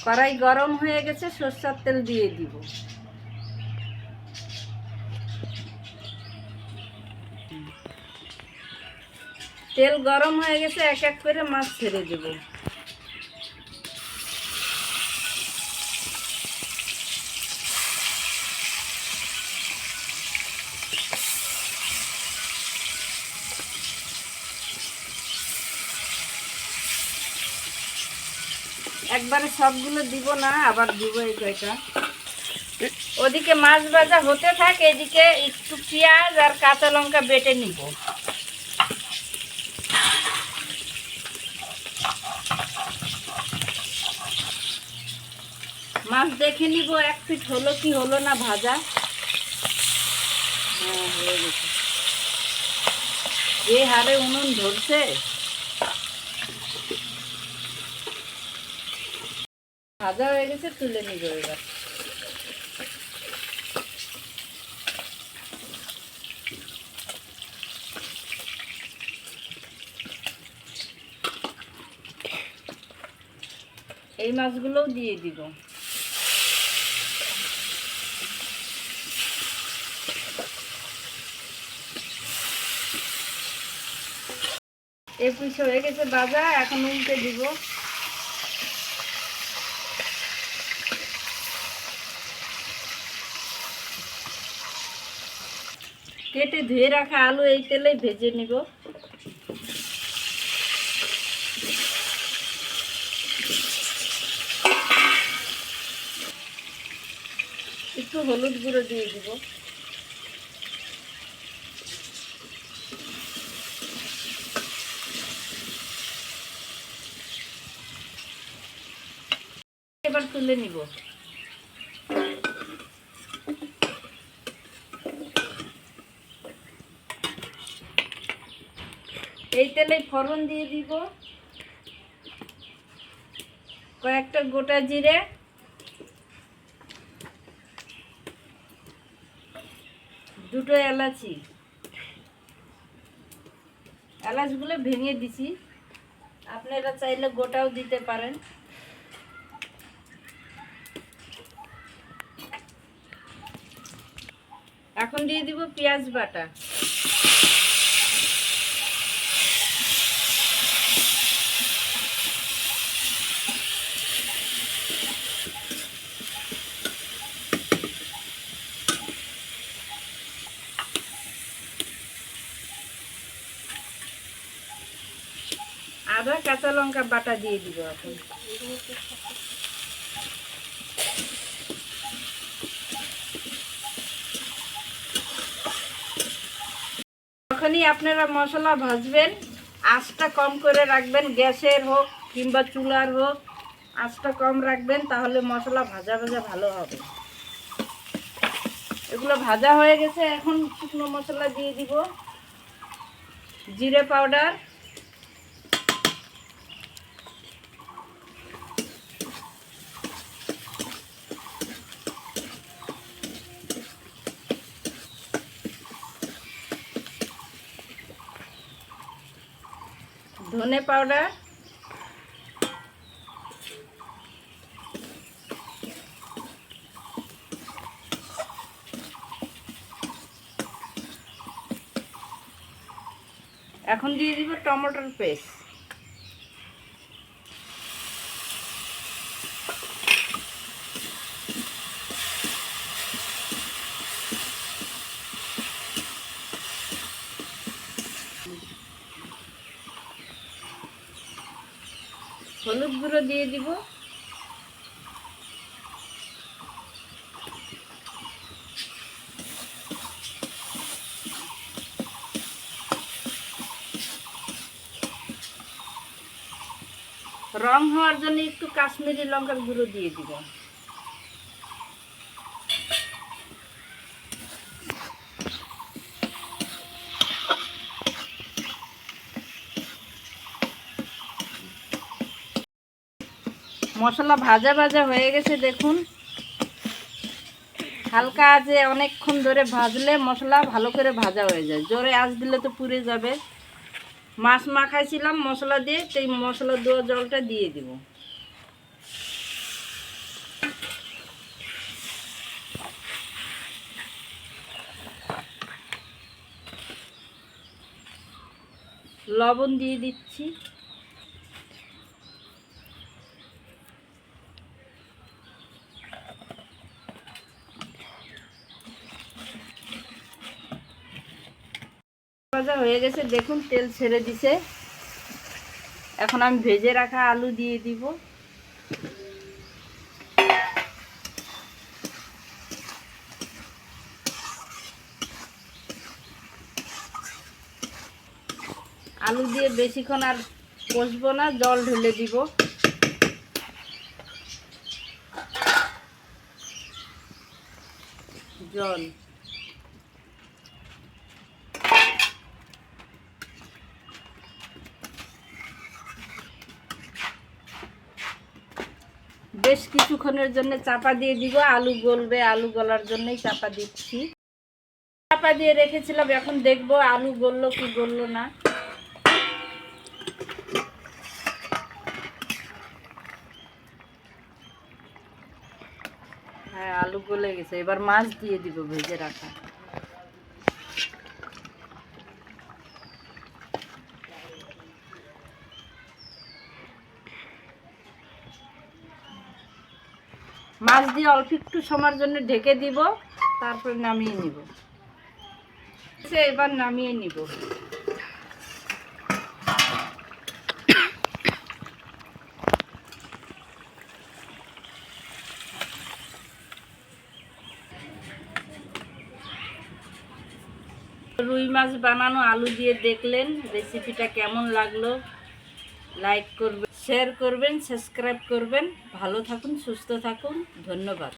কড়াই গরম হয়ে গেছে, সরষের তেল দিয়ে দিব। তেল গরম হয়ে গেছে, এক এক করে মাছ ছেড়ে দেব। একবারে সবগুলো দিব না, আবার দিব এই কয়টা। ওদিকে মাছ ভাজা হতে থাকে, এদিকে একটু পেঁয়াজ আর কাঁচা লঙ্কা বেটে নিব। মাছ দেখে নিব 1 ফিট হলো কি হলো না ভাজা। হ্যাঁ, হয়ে গেছে। যে হারে উনুন ধরছে, ভাজা হয়ে গেছে, তুলে নিব এবার। এই মাছগুলোও দিয়ে দিব। এই পিস হয়ে গেছে ভাজা, এখন উল্টে দিব। কেটে ধুয়ে রাখা আলু এই তেলেই ভেজে নিব। একটু হলুদ গুঁড়ো দিয়ে দিব। এবার তুলে নিব। এই তেলে ফোড়ন দিয়ে দিব, কয়েকটা গোটা জিরে, দুটো এলাচি। এলাচগুলো ভেঙে দিছি, আপনারা চাইলে গোটাও দিতে পারেন। এখন দিয়ে দিব পেঁয়াজ বাটা। আদা কাঁচা লঙ্কা বাটা দিয়ে দিব। এখন যখনই আপনারা মশলা ভাজবেন, আঁচটা কম করে রাখবেন। গ্যাসের হোক কিংবা চুলার হোক, আঁচটা কম রাখবেন, তাহলে মশলা ভাজা ভাজা ভালো হবে। এগুলো ভাজা হয়ে গেছে, এখন শুকনো মশলা দিয়ে দিব। জিরে পাউডার, ধনে পাউডার, এখন দিয়ে দিব টমেটোর পেস্ট। হলুদ গুঁড়ো দিয়ে দিব। রং হওয়ার জন্য একটু কাশ্মীরি লঙ্কার গুঁড়ো দিয়ে দিব। মশলা ভাজা ভাজা হয়ে গেছে, দেখুন। হালকা আঁচে অনেকক্ষণ ধরে ভাজলে মশলা ভালো করে ভাজা হয়ে যায়। জোরে আঁচ দিলে তো পুড়ে যাবে। মাছ মাখাইছিলাম মশলা দিয়ে, সেই মশলা দেওয়া জলটা দিয়ে দিব। লবণ দিয়ে দিচ্ছি। ভাজা হয়ে গেছে, দেখুন তেল ছেড়ে দিছে। এখন আমি ভেজে রাখা আলু দিয়ে দিব। আলু দিয়ে বেশিক্ষণ আর কষবো না, জল ঢেলে দিব। জল বেশ কিছুক্ষণের জন্য চাপা দিয়ে দিব, আলু গলবে, আলু গলার জন্যই চাপা দিচ্ছি। চাপা দিয়ে রেখেছিলাম, এখন দেখবো আলু গললো কি গললো না। হ্যাঁ, আলু গলে গেছে। এবার মাছ দিয়ে দিব ভেজে রাখা। মাছ দিয়ে অল্প একটু সময়ের জন্য ঢেকে দিব, তারপরে নামিয়ে নিব। এবার নামিয়ে নিব। রুই মাছ বানানো আলু দিয়ে দেখলেন, রেসিপিটা কেমন লাগলো? লাইক করবেন, শেয়ার করবেন, সাবস্ক্রাইব করবেন। ভালো থাকুন, সুস্থ থাকুন। ধন্যবাদ।